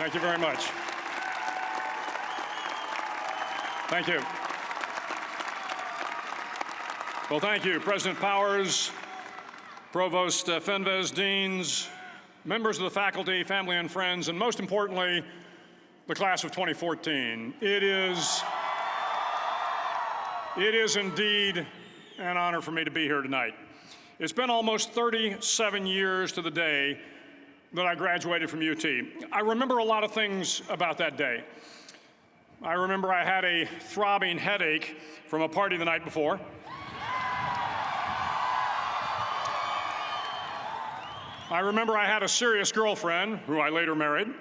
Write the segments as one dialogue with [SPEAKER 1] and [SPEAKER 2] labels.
[SPEAKER 1] Thank you very much. Thank you. Well, thank you, President Powers, Provost Fenves, deans, members of the faculty, family and friends, and most importantly, the class of 2014. It is indeed an honor for me to be here tonight. It's been almost 37 years to the day that I graduated from UT. I remember a lot of things about that day. I remember I had a throbbing headache from a party the night before. I remember I had a serious girlfriend, who I later married.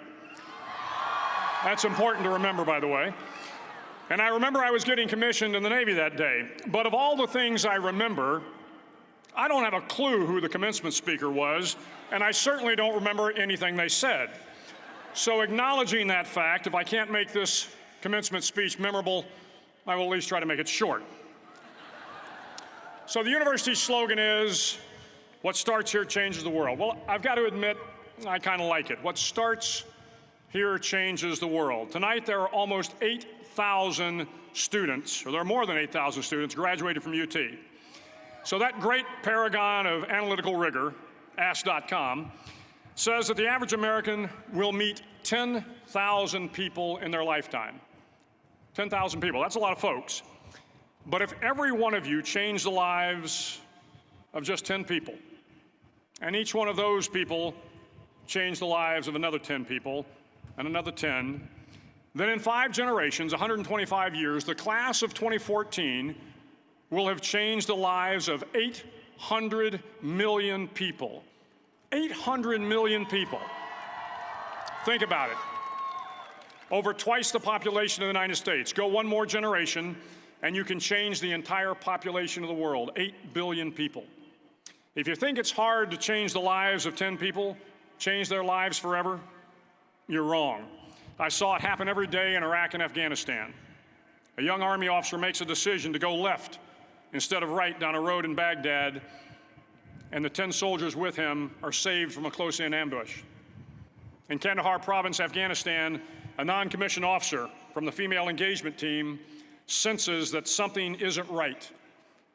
[SPEAKER 1] That's important to remember, by the way. And I remember I was getting commissioned in the Navy that day. But of all the things I remember, I don't have a clue who the commencement speaker was, and I certainly don't remember anything they said. So acknowledging that fact, if I can't make this commencement speech memorable, I will at least try to make it short. So the university's slogan is, what starts here changes the world. Well, I've got to admit, I kind of like it. What starts here changes the world. Tonight, there are almost 8,000 students, or there are more than 8,000 students graduated from UT. So that great paragon of analytical rigor, Ask.com, says that the average American will meet 10,000 people in their lifetime. 10,000 people, that's a lot of folks. But if every one of you changed the lives of just 10 people, and each one of those people changed the lives of another 10 people, and another 10, then in 5 generations, 125 years, the class of 2014 will have changed the lives of 800 million people. 800 million people. Think about it. Over twice the population of the United States. Go one more generation, and you can change the entire population of the world, 8 billion people. If you think it's hard to change the lives of 10 people, change their lives forever, you're wrong. I saw it happen every day in Iraq and Afghanistan. A young Army officer makes a decision to go left instead of right down a road in Baghdad, and the 10 soldiers with him are saved from a close-in ambush. In Kandahar province, Afghanistan, a non-commissioned officer from the female engagement team senses that something isn't right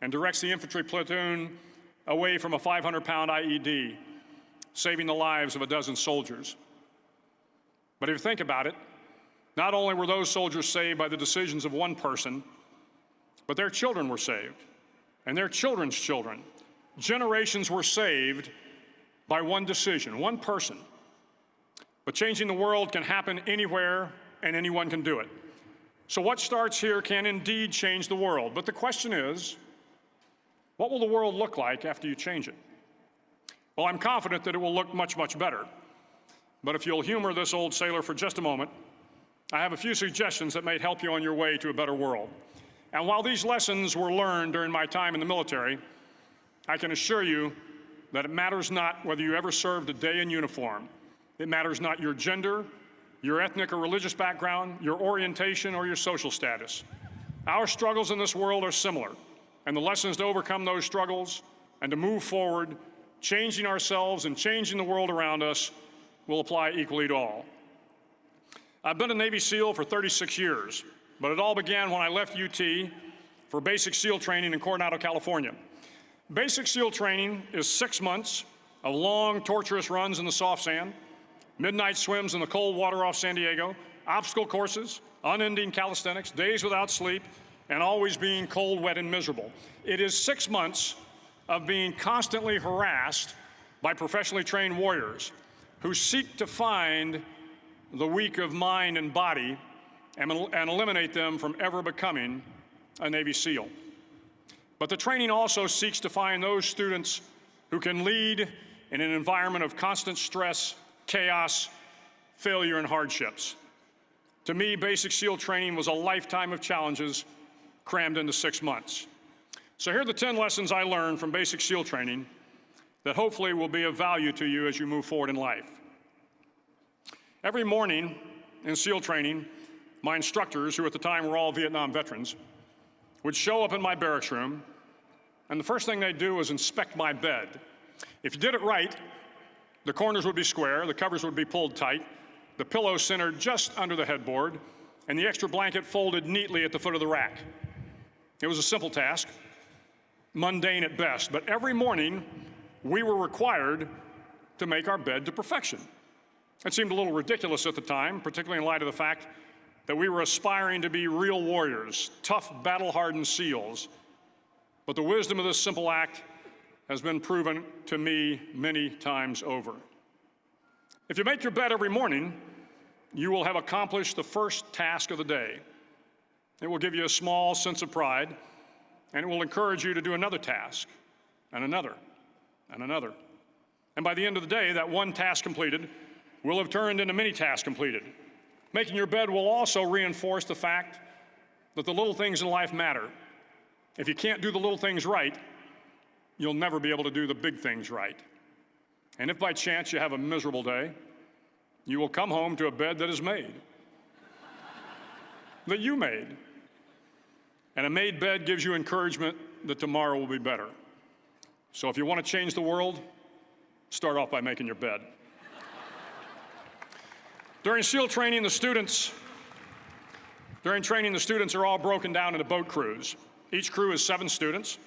[SPEAKER 1] and directs the infantry platoon away from a 500-pound IED, saving the lives of a dozen soldiers. But if you think about it, not only were those soldiers saved by the decisions of one person, but their children were saved, and their children's children. Generations were saved by one decision, one person. But changing the world can happen anywhere, and anyone can do it. So what starts here can indeed change the world. But the question is, what will the world look like after you change it? Well, I'm confident that it will look much, much better. But if you'll humor this old sailor for just a moment, I have a few suggestions that may help you on your way to a better world. And while these lessons were learned during my time in the military, I can assure you that it matters not whether you ever served a day in uniform. It matters not your gender, your ethnic or religious background, your orientation, or your social status. Our struggles in this world are similar, and the lessons to overcome those struggles and to move forward, changing ourselves and changing the world around us, will apply equally to all. I've been a Navy SEAL for 36 years, but it all began when I left UT for basic SEAL training in Coronado, California. Basic SEAL training is 6 months of long, torturous runs in the soft sand, midnight swims in the cold water off San Diego, obstacle courses, unending calisthenics, days without sleep, and always being cold, wet, and miserable. It is 6 months of being constantly harassed by professionally trained warriors who seek to find the weak of mind and body and eliminate them from ever becoming a Navy SEAL. But the training also seeks to find those students who can lead in an environment of constant stress, chaos, failure, and hardships. To me, basic SEAL training was a lifetime of challenges crammed into 6 months. So here are the 10 lessons I learned from basic SEAL training that hopefully will be of value to you as you move forward in life. Every morning in SEAL training, my instructors, who at the time were all Vietnam veterans, would show up in my barracks room, and the first thing they'd do was inspect my bed. If you did it right, the corners would be square, the covers would be pulled tight, the pillow centered just under the headboard, and the extra blanket folded neatly at the foot of the rack. It was a simple task, mundane at best, but every morning we were required to make our bed to perfection. It seemed a little ridiculous at the time, particularly in light of the fact that we were aspiring to be real warriors, tough, battle-hardened SEALs. But the wisdom of this simple act has been proven to me many times over. If you make your bed every morning, you will have accomplished the first task of the day. It will give you a small sense of pride, and it will encourage you to do another task, and another, and another. And by the end of the day, that one task completed will have turned into many tasks completed. Making your bed will also reinforce the fact that the little things in life matter. If you can't do the little things right, you'll never be able to do the big things right. And if by chance you have a miserable day, you will come home to a bed that is made, that you made. And a made bed gives you encouragement that tomorrow will be better. So if you want to change the world, start off by making your bed. During SEAL training, the students are all broken down into boat crews. Each crew is 7 students,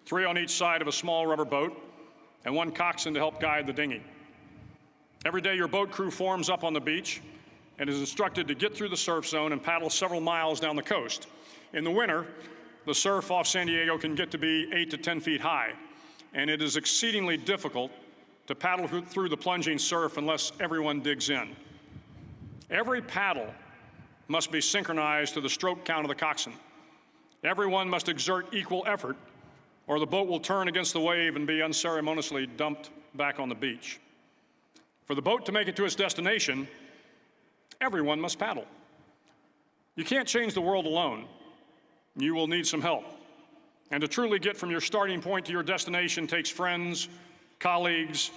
[SPEAKER 1] 3 on each side of a small rubber boat, and 1 coxswain to help guide the dinghy. Every day, your boat crew forms up on the beach and is instructed to get through the surf zone and paddle several miles down the coast. In the winter, the surf off San Diego can get to be 8 to 10 feet high, and it is exceedingly difficult to paddle through the plunging surf unless everyone digs in. Every paddle must be synchronized to the stroke count of the coxswain. Everyone must exert equal effort, or the boat will turn against the wave and be unceremoniously dumped back on the beach. For the boat to make it to its destination, everyone must paddle. You can't change the world alone. You will need some help. And to truly get from your starting point to your destination takes friends, colleagues,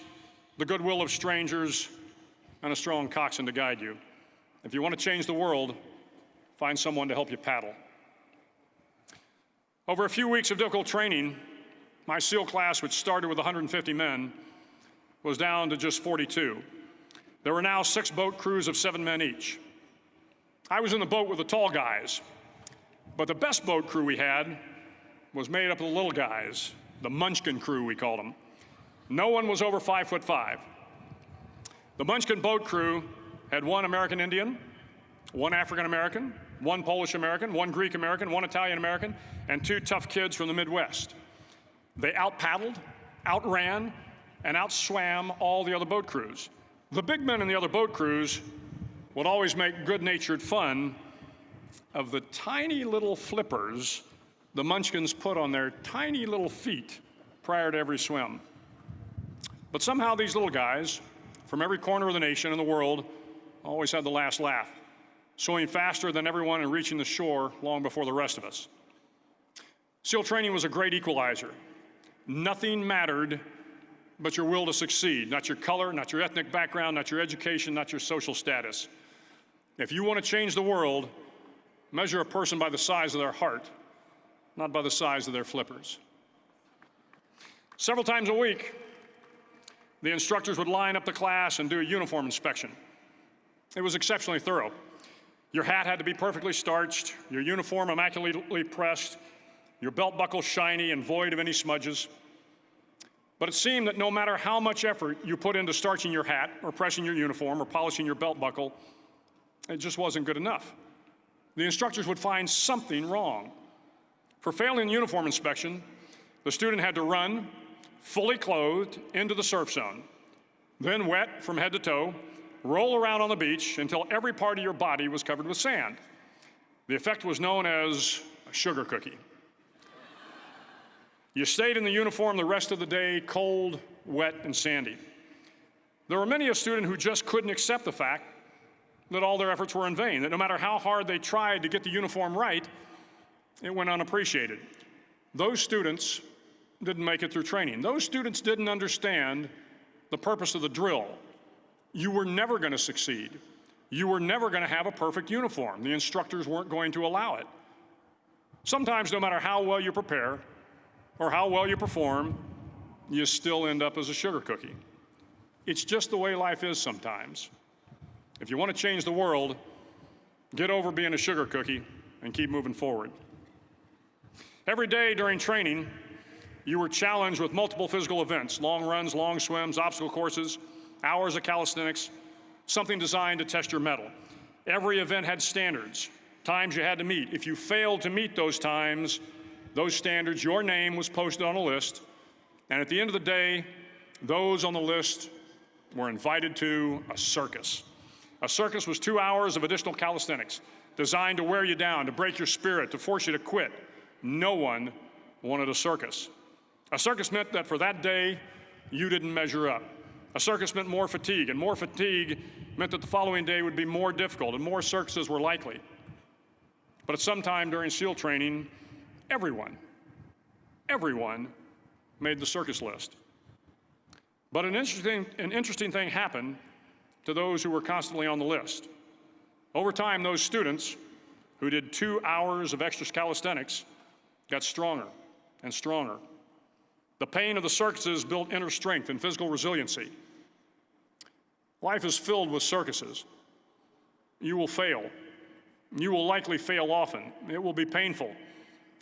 [SPEAKER 1] the goodwill of strangers, and a strong coxswain to guide you. If you want to change the world, find someone to help you paddle. Over a few weeks of difficult training, my SEAL class, which started with 150 men, was down to just 42. There were now 6 boat crews of 7 men each. I was in the boat with the tall guys, but the best boat crew we had was made up of the little guys, the Munchkin crew, we called them. No one was over 5'5". The Munchkin boat crew had 1 American Indian, 1 African American, 1 Polish American, 1 Greek American, 1 Italian American, and 2 tough kids from the Midwest. They out-paddled, outran, and outswam all the other boat crews. The big men in the other boat crews would always make good-natured fun of the tiny little flippers the Munchkins put on their tiny little feet prior to every swim. But somehow these little guys from every corner of the nation and the world always had the last laugh, swimming faster than everyone and reaching the shore long before the rest of us. SEAL training was a great equalizer. Nothing mattered but your will to succeed, not your color, not your ethnic background, not your education, not your social status. If you want to change the world, measure a person by the size of their heart, not by the size of their flippers. Several times a week, the instructors would line up the class and do a uniform inspection. It was exceptionally thorough. Your hat had to be perfectly starched, your uniform immaculately pressed, your belt buckle shiny and void of any smudges. But it seemed that no matter how much effort you put into starching your hat or pressing your uniform or polishing your belt buckle, it just wasn't good enough. The instructors would find something wrong. For failing the uniform inspection, the student had to run, fully clothed, into the surf zone, then wet from head to toe, roll around on the beach until every part of your body was covered with sand. The effect was known as a sugar cookie. You stayed in the uniform the rest of the day, cold, wet, and sandy. There were many a student who just couldn't accept the fact that all their efforts were in vain, that no matter how hard they tried to get the uniform right, it went unappreciated. Those students didn't make it through training. Those students didn't understand the purpose of the drill. You were never going to succeed. You were never going to have a perfect uniform. The instructors weren't going to allow it. Sometimes, no matter how well you prepare or how well you perform, you still end up as a sugar cookie. It's just the way life is sometimes. If you want to change the world, get over being a sugar cookie and keep moving forward. Every day during training, you were challenged with multiple physical events: long runs, long swims, obstacle courses, hours of calisthenics, something designed to test your mettle. Every event had standards, times you had to meet. If you failed to meet those times, those standards, your name was posted on a list, and at the end of the day, those on the list were invited to a circus. A circus was 2 hours of additional calisthenics, designed to wear you down, to break your spirit, to force you to quit. No one wanted a circus. A circus meant that for that day, you didn't measure up. A circus meant more fatigue, and more fatigue meant that the following day would be more difficult, and more circuses were likely. But at some time during SEAL training, everyone made the circus list. But an interesting thing happened to those who were constantly on the list. Over time, those students who did 2 hours of extra calisthenics got stronger and stronger. The pain of the circuses built inner strength and physical resiliency. Life is filled with circuses. You will fail. You will likely fail often. It will be painful.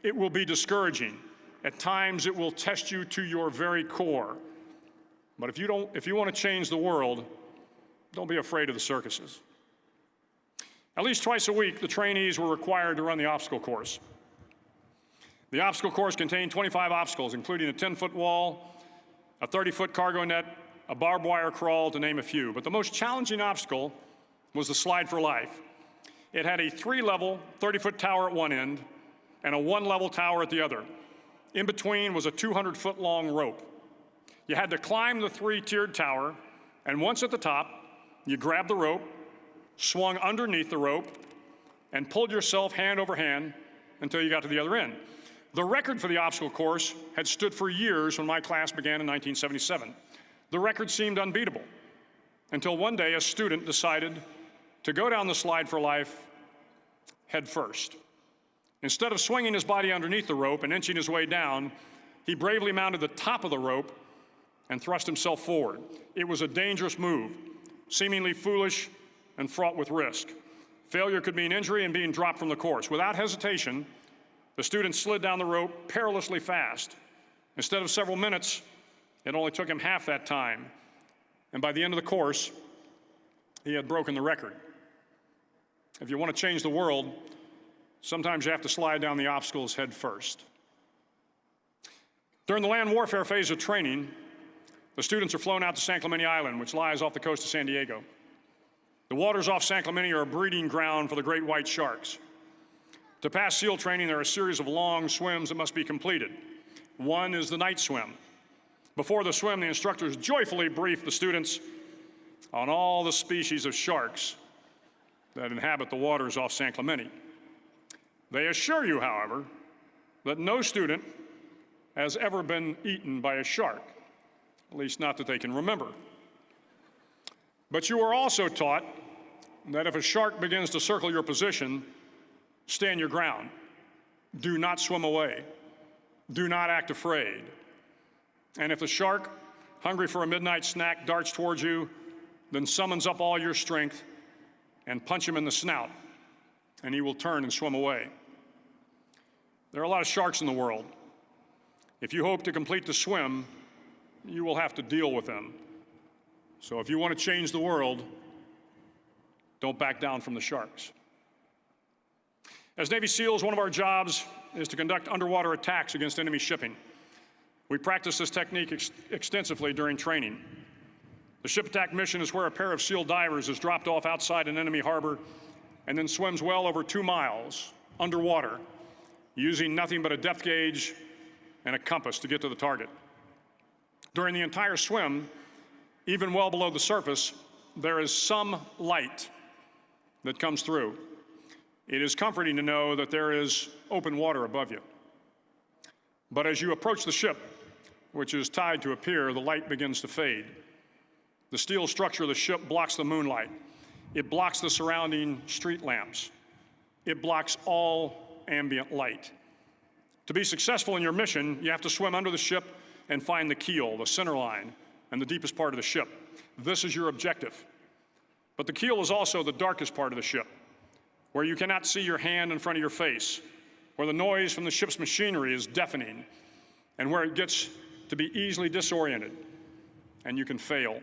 [SPEAKER 1] It will be discouraging. At times, it will test you to your very core. But if you want to change the world, don't be afraid of the circuses. At least twice a week, the trainees were required to run the obstacle course. The obstacle course contained 25 obstacles, including a 10-foot wall, a 30-foot cargo net, a barbed wire crawl, to name a few. But the most challenging obstacle was the slide for life. It had a 3-level, 30-foot tower at one end and a 1-level tower at the other. In between was a 200-foot-long rope. You had to climb the 3-tiered tower, and once at the top, you grabbed the rope, swung underneath the rope, and pulled yourself hand over hand until you got to the other end. The record for the obstacle course had stood for years when my class began in 1977. The record seemed unbeatable until one day a student decided to go down the slide for life head first. Instead of swinging his body underneath the rope and inching his way down, he bravely mounted the top of the rope and thrust himself forward. It was a dangerous move, seemingly foolish and fraught with risk. Failure could mean injury and being dropped from the course. Without hesitation, the student slid down the rope perilously fast. Instead of several minutes, it only took him half that time. And by the end of the course, he had broken the record. If you want to change the world, sometimes you have to slide down the obstacles head first. During the land warfare phase of training, the students are flown out to San Clemente Island, which lies off the coast of San Diego. The waters off San Clemente are a breeding ground for the great white sharks. To pass SEAL training, there are a series of long swims that must be completed. One is the night swim. Before the swim, the instructors joyfully brief the students on all the species of sharks that inhabit the waters off San Clemente. They assure you, however, that no student has ever been eaten by a shark, at least not that they can remember. But you are also taught that if a shark begins to circle your position, stand your ground. Do not swim away. Do not act afraid. And if the shark, hungry for a midnight snack, darts towards you, then summons up all your strength and punch him in the snout, and he will turn and swim away. There are a lot of sharks in the world. If you hope to complete the swim, you will have to deal with them. So if you want to change the world, don't back down from the sharks. As Navy SEALs, one of our jobs is to conduct underwater attacks against enemy shipping. We practice this technique extensively during training. The ship attack mission is where a pair of SEAL divers is dropped off outside an enemy harbor and then swims well over 2 miles underwater, using nothing but a depth gauge and a compass to get to the target. During the entire swim, even well below the surface, there is some light that comes through. It is comforting to know that there is open water above you. But as you approach the ship, which is tied to a pier, the light begins to fade. The steel structure of the ship blocks the moonlight. It blocks the surrounding street lamps. It blocks all ambient light. To be successful in your mission, you have to swim under the ship and find the keel, the center line, and the deepest part of the ship. This is your objective. But the keel is also the darkest part of the ship, where you cannot see your hand in front of your face, where the noise from the ship's machinery is deafening, and where it gets to be easily disoriented, and you can fail.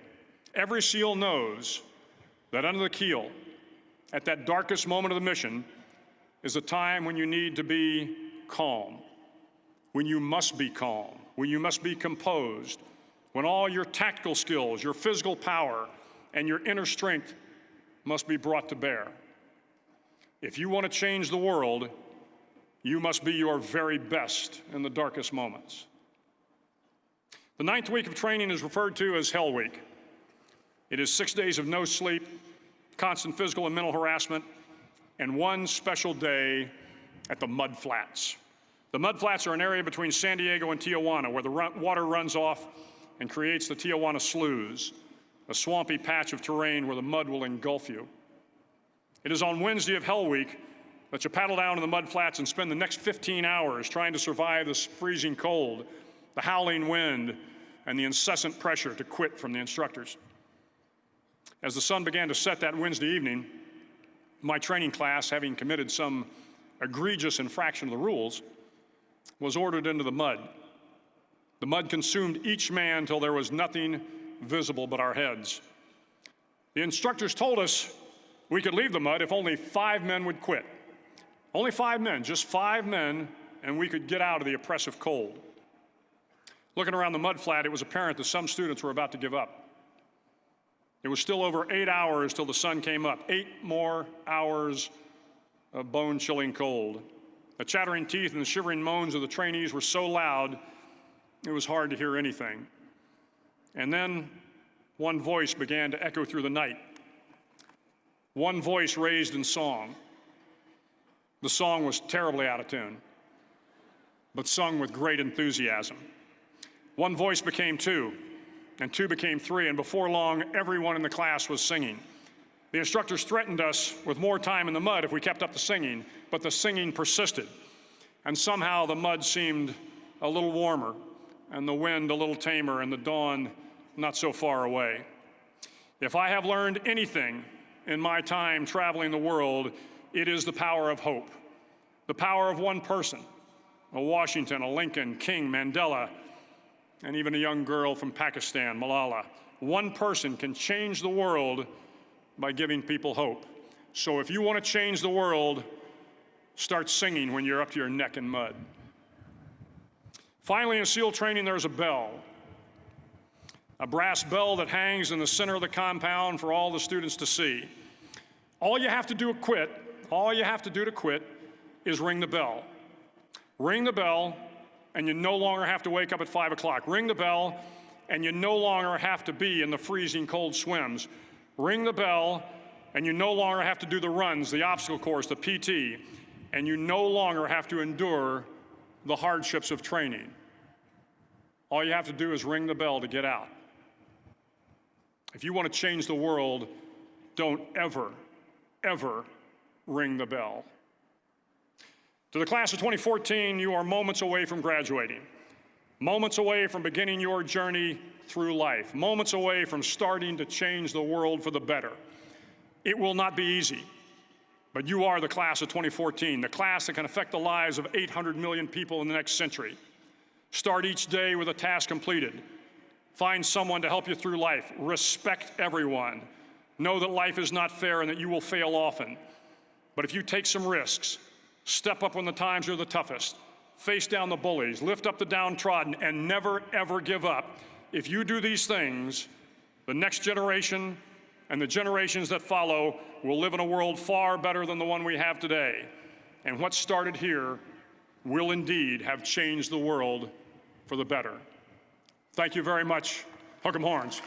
[SPEAKER 1] Every SEAL knows that under the keel, at that darkest moment of the mission, is a time when you need to be calm, when you must be calm, when you must be composed, when all your tactical skills, your physical power, and your inner strength must be brought to bear. If you want to change the world, you must be your very best in the darkest moments. The 9th week of training is referred to as Hell Week. It is 6 days of no sleep, constant physical and mental harassment, and one special day at the Mud Flats. The Mud Flats are an area between San Diego and Tijuana where the water runs off and creates the Tijuana Sloughs, a swampy patch of terrain where the mud will engulf you. It is on Wednesday of Hell Week that you paddle down to the Mud Flats and spend the next 15 hours trying to survive this freezing cold, the howling wind, and the incessant pressure to quit from the instructors. As the sun began to set that Wednesday evening, my training class, having committed some egregious infraction of the rules, was ordered into the mud. The mud consumed each man till there was nothing visible but our heads. The instructors told us we could leave the mud if only 5 men would quit. Only 5 men, just 5 men, and we could get out of the oppressive cold. Looking around the mud flat, it was apparent that some students were about to give up. It was still over 8 hours till the sun came up. 8 more hours of bone-chilling cold. The chattering teeth and the shivering moans of the trainees were so loud, it was hard to hear anything. And then one voice began to echo through the night. One voice raised in song. The song was terribly out of tune, but sung with great enthusiasm. One voice became 2, and 2 became 3, and before long, everyone in the class was singing. The instructors threatened us with more time in the mud if we kept up the singing, but the singing persisted. And somehow the mud seemed a little warmer, and the wind a little tamer, and the dawn not so far away. If I have learned anything in my time traveling the world, it is the power of hope, the power of one person, a Washington, a Lincoln, King, Mandela, and even a young girl from Pakistan, Malala. One person can change the world by giving people hope. So if you want to change the world, start singing when you're up to your neck in mud. Finally, in SEAL training, there's a bell. A brass bell that hangs in the center of the compound for all the students to see. All you have to do to quit is ring the bell. Ring the bell, and you no longer have to wake up at 5 o'clock. Ring the bell, and you no longer have to be in the freezing cold swims. Ring the bell, and you no longer have to do the runs, the obstacle course, the PT, and you no longer have to endure the hardships of training. All you have to do is ring the bell to get out. If you want to change the world, don't ever, ever ring the bell. To the class of 2014, you are moments away from graduating, moments away from beginning your journey through life, moments away from starting to change the world for the better. It will not be easy, but you are the class of 2014, the class that can affect the lives of 800 million people in the next century. Start each day with a task completed. Find someone to help you through life. Respect everyone. Know that life is not fair and that you will fail often. But if you take some risks, step up when the times are the toughest, face down the bullies, lift up the downtrodden, and never, ever give up. If you do these things, the next generation and the generations that follow will live in a world far better than the one we have today. And what started here will indeed have changed the world for the better. Thank you very much. Hook 'em horns.